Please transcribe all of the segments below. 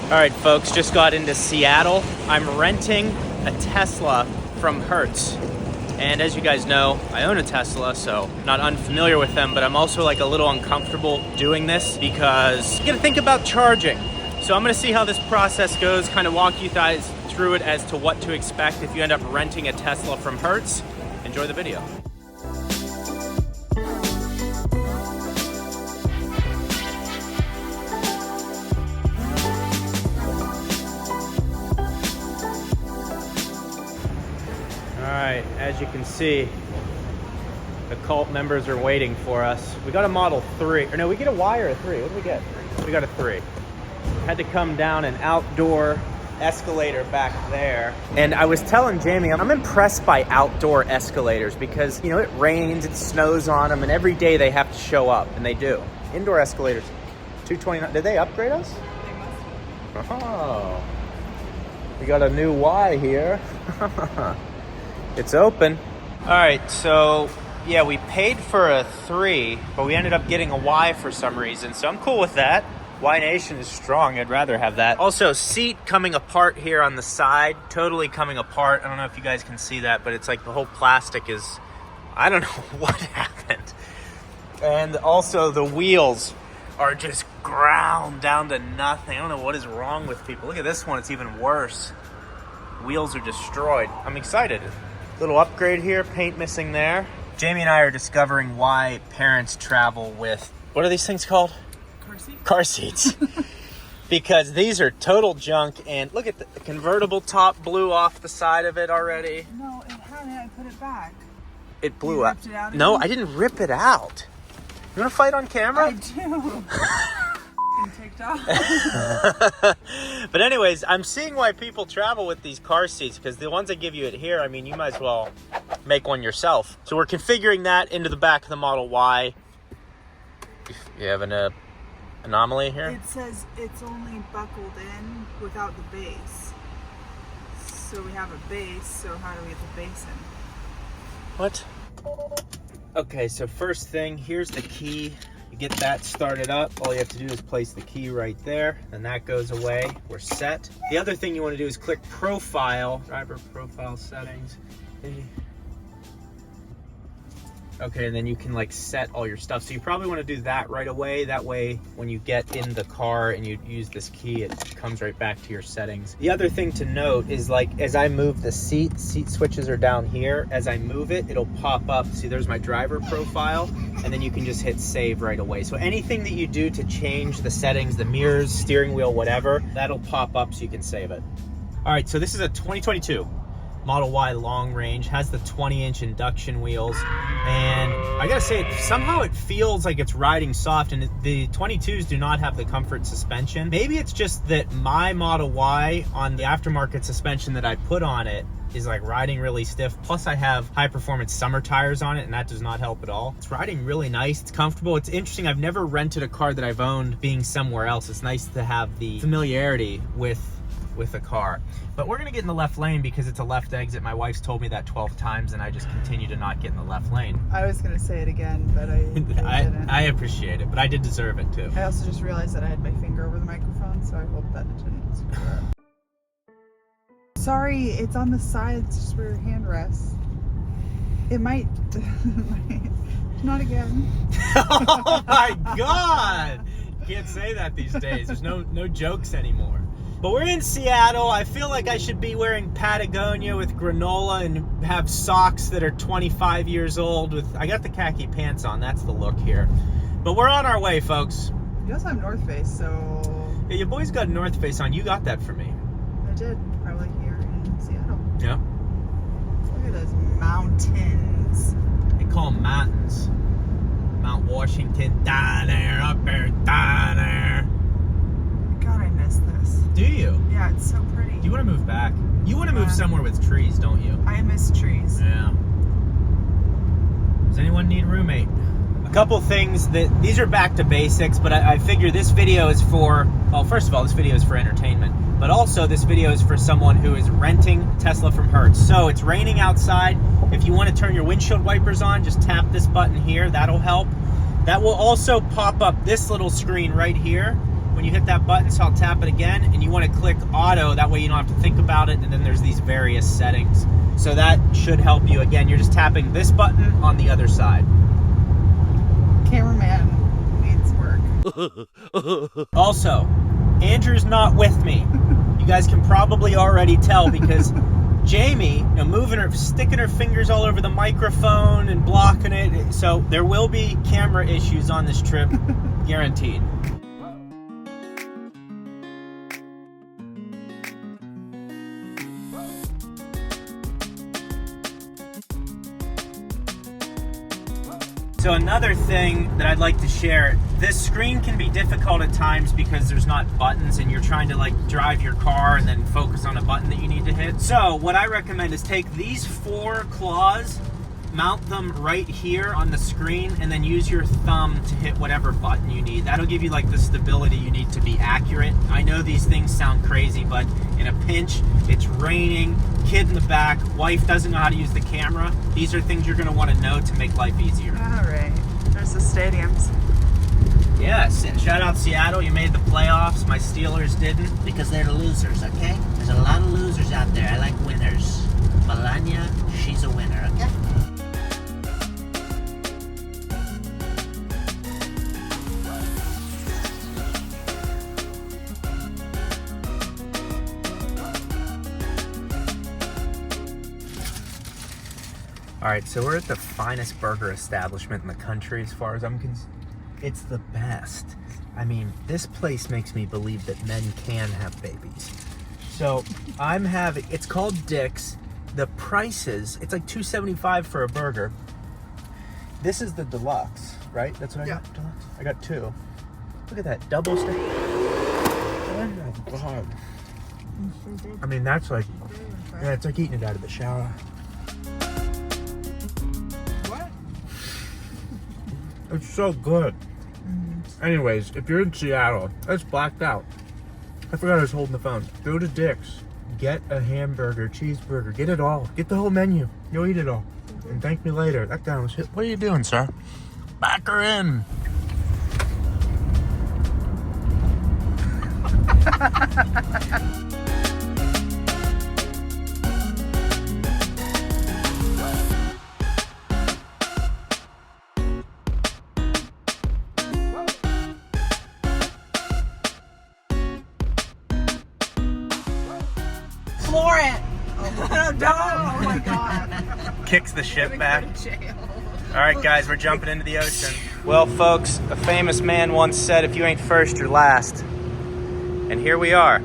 All right, folks, just got into Seattle. I'm renting a Tesla from Hertz. And as you guys know, I own a Tesla, so not unfamiliar with them, but I'm also like a little uncomfortable doing this because you gotta think about charging. So I'm gonna see how this process goes, kind of walk you guys through it as to what to expect if you end up renting a Tesla from Hertz. Enjoy the video. Alright, as you can see, the cult members are waiting for us. We got a Model 3, or no, we get a Y or a 3? What did we get? We got a 3. Had to come down an outdoor escalator back there. And I was telling Jamie, I'm impressed by outdoor escalators because, you know, it rains, it snows on them, and every day they have to show up, and they do. Indoor escalators, $229. Did they upgrade us? They must have. Oh. We got a new Y here. It's open. All right, so yeah, we paid for a 3, but we ended up getting a Y for some reason, so I'm cool with that. Y Nation is strong, I'd rather have that. Also, seat coming apart here on the side, totally coming apart. I don't know if you guys can see that, but it's like the whole plastic is, I don't know what happened. And also the wheels are just ground down to nothing. I don't know what is wrong with people. Look at this one, it's even worse. Wheels are destroyed. I'm excited. Little upgrade here, paint missing there. Jamie and I are discovering why parents travel with, what are these things called? Car seats. Car seats. Because these are total junk, and look at the convertible top blew off the side of it already. No, it hadn't. I put it back. It blew You up. ripped it out No, again? I didn't rip it out. You want to fight on camera? I do. Ticked off. But anyways, I'm seeing why people travel with these car seats, because the ones that give you it here, I mean, you might as well make one yourself. So we're configuring that into the back of the Model Y. You have an anomaly here? It says it's only buckled in without the base. So we have a base, so how do we get the base in? What? Okay, so first thing, here's the key. You get that started up, all you have to do is place the key right there, and that goes away. We're set. The other thing you want to do is click Profile, Driver Profile Settings. Okay, and then you can like set all your stuff. So you probably want to do that right away. That way, when you get in the car and you use this key, it comes right back to your settings. The other thing to note is, like, as I move the seat switches are down here. As I move it, it'll pop up. See, there's my driver profile, and then you can just hit save right away. So anything that you do to change the settings, the mirrors, steering wheel, whatever, that'll pop up so you can save it. All right, so this is a 2022. Model Y long range, has the 20-inch induction wheels, and I gotta say, somehow it feels like it's riding soft, and the 22s do not have the comfort suspension. Maybe it's just that my Model Y on the aftermarket suspension that I put on it is like riding really stiff. Plus I have high performance summer tires on it, and that does not help at all. It's riding really nice, it's comfortable, it's interesting. I've never rented a car that I've owned being somewhere else. It's nice to have the familiarity with a car. But we're gonna get in the left lane because it's a left exit. My wife's told me that 12 times and I just continue to not get in the left lane. I was going to say it again, but I didn't. I appreciate it, but I did deserve it too. I also just realized that I had my finger over the microphone, so I hope that it didn't screw up. Sorry, it's on the side, it's just where your hand rests. It might. Not again. Oh my God! Can't say that these days. There's no jokes anymore. But we're in Seattle. I feel like I should be wearing Patagonia with granola and have socks that are 25 years old with, I got the khaki pants on, that's the look here. But we're on our way, folks. You also have North Face, so... Yeah, your boy's got North Face on. You got that for me. I did, probably here in Seattle. Yeah. Look at those mountains. They call them mountains. Mount Washington, down there, up there, down there. God, I miss this. Do you? Yeah, it's so pretty. Do you want to move back? You want to move somewhere with trees, don't you? I miss trees. Yeah. Does anyone need a roommate? A couple things that, these are back to basics, but I figure this video is for, well, first of all, this video is for entertainment, but also this video is for someone who is renting Tesla from Hertz. So it's raining outside. If you want to turn your windshield wipers on, just tap this button here. That'll help. That will also pop up this little screen right here. when you hit that button, so I'll tap it again, and you want to click auto, that way you don't have to think about it, and then there's these various settings. So that should help you. Again, you're just tapping this button on the other side. Cameraman needs work. Also, Andrew's not with me. You guys can probably already tell because Jamie, moving her, sticking her fingers all over the microphone and blocking it. So there will be camera issues on this trip, guaranteed. So another thing that I'd like to share, this screen can be difficult at times because there's not buttons and you're trying to like drive your car and then focus on a button that you need to hit. So what I recommend is take these 4 claws, mount them right here on the screen, and then use your thumb to hit whatever button you need. That'll give you like the stability you need to be accurate. I know these things sound crazy, but in a pinch, it's raining, kid in the back, wife doesn't know how to use the camera. These are things you're gonna wanna know to make life easier. All right, there's the stadiums. Yeah, shout out Seattle, you made the playoffs. My Steelers didn't. Because they're losers, okay? There's a lot of losers out there. I like winners. Melania, she's a winner, okay? All right, so we're at the finest burger establishment in the country as far as I'm concerned. It's the best. I mean, this place makes me believe that men can have babies. So I'm having, it's called Dick's. The prices, it's like $2.75 for a burger. This is the deluxe, right? That's what I got, deluxe? I got 2. Look at that, double steak. Oh my God. I mean, that's like, yeah, it's like eating it out of the shower. It's so good. Anyways, if you're in Seattle, it's blacked out. I forgot I was holding the phone. Go to Dick's. Get a hamburger, cheeseburger. Get it all. Get the whole menu. You'll eat it all. And thank me later. That guy was hit. What are you doing, sir? Back her in. Oh my God. Kicks the ship back. All right, guys, we're jumping into the ocean. Well, folks, a famous man once said, if you ain't first, you're last. And here we are.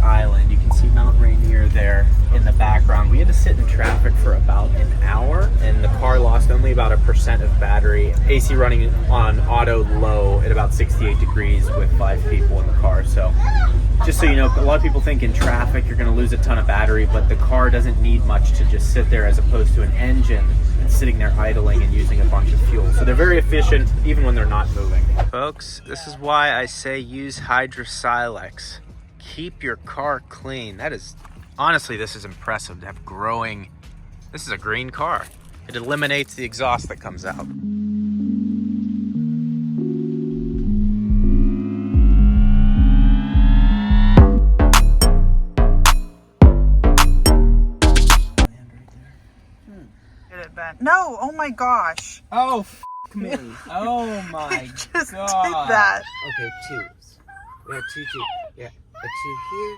Island. You can see Mount Rainier there in the background. We had to sit in traffic for about an hour and the car lost only about 1% of battery. AC running on auto low at about 68 degrees with 5 people in the car. So just so you know, a lot of people think in traffic you're going to lose a ton of battery, but the car doesn't need much to just sit there as opposed to an engine that's sitting there idling and using a bunch of fuel. So they're very efficient even when they're not moving. Folks, this is why I say use Hydrosilex. Keep your car clean. That is, honestly, this is impressive to have growing. This is a green car. It eliminates the exhaust that comes out. Did it bend? No, oh my gosh. Oh, f me. Oh my just did God. that. Okay, 2. We have 2. Yeah, a 2 here.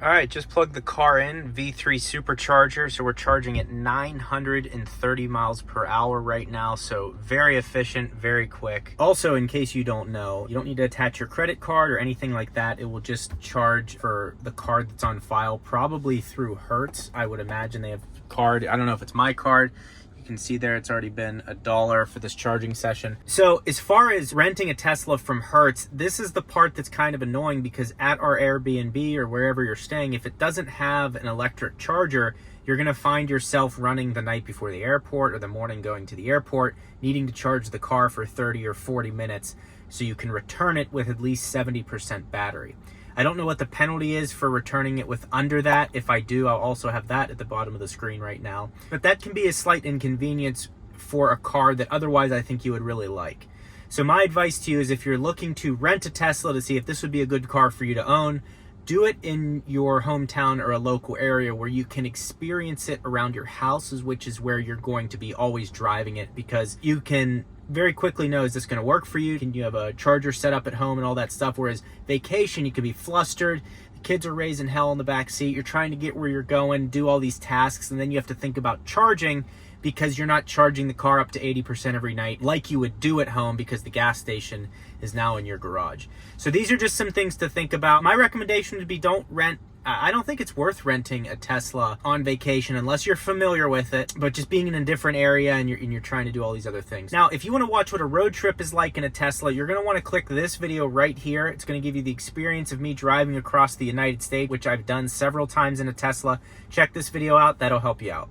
All right, just plugged the car in, V3 supercharger. So we're charging at 930 miles per hour right now. So very efficient, very quick. Also, in case you don't know, you don't need to attach your credit card or anything like that. It will just charge for the card that's on file, probably through Hertz. I would imagine they have a card. I don't know if it's my card. You can see there it's already been $1 for this charging session. So as far as renting a Tesla from Hertz, this is the part that's kind of annoying, because at our Airbnb or wherever you're staying, if it doesn't have an electric charger, you're going to find yourself running the night before the airport or the morning going to the airport, needing to charge the car for 30 or 40 minutes so you can return it with at least 70% battery. I don't know what the penalty is for returning it with under that. If I do, I'll also have that at the bottom of the screen right now. But that can be a slight inconvenience for a car that otherwise I think you would really like. So my advice to you is, if you're looking to rent a Tesla to see if this would be a good car for you to own, do it in your hometown or a local area where you can experience it around your houses, which is where you're going to be always driving it, because you can very quickly know, is this going to work for you? Can you have a charger set up at home and all that stuff? Whereas vacation, you could be flustered. The kids are raising hell in the back seat. You're trying to get where you're going, do all these tasks, and then you have to think about charging, because you're not charging the car up to 80% every night like you would do at home, because the gas station is now in your garage. So these are just some things to think about. My recommendation would be, don't rent. I don't think it's worth renting a Tesla on vacation unless you're familiar with it, but just being in a different area and you're trying to do all these other things. Now, if you want to watch what a road trip is like in a Tesla, you're going to want to click this video right here. It's going to give you the experience of me driving across the United States, which I've done several times in a Tesla. Check this video out. That'll help you out.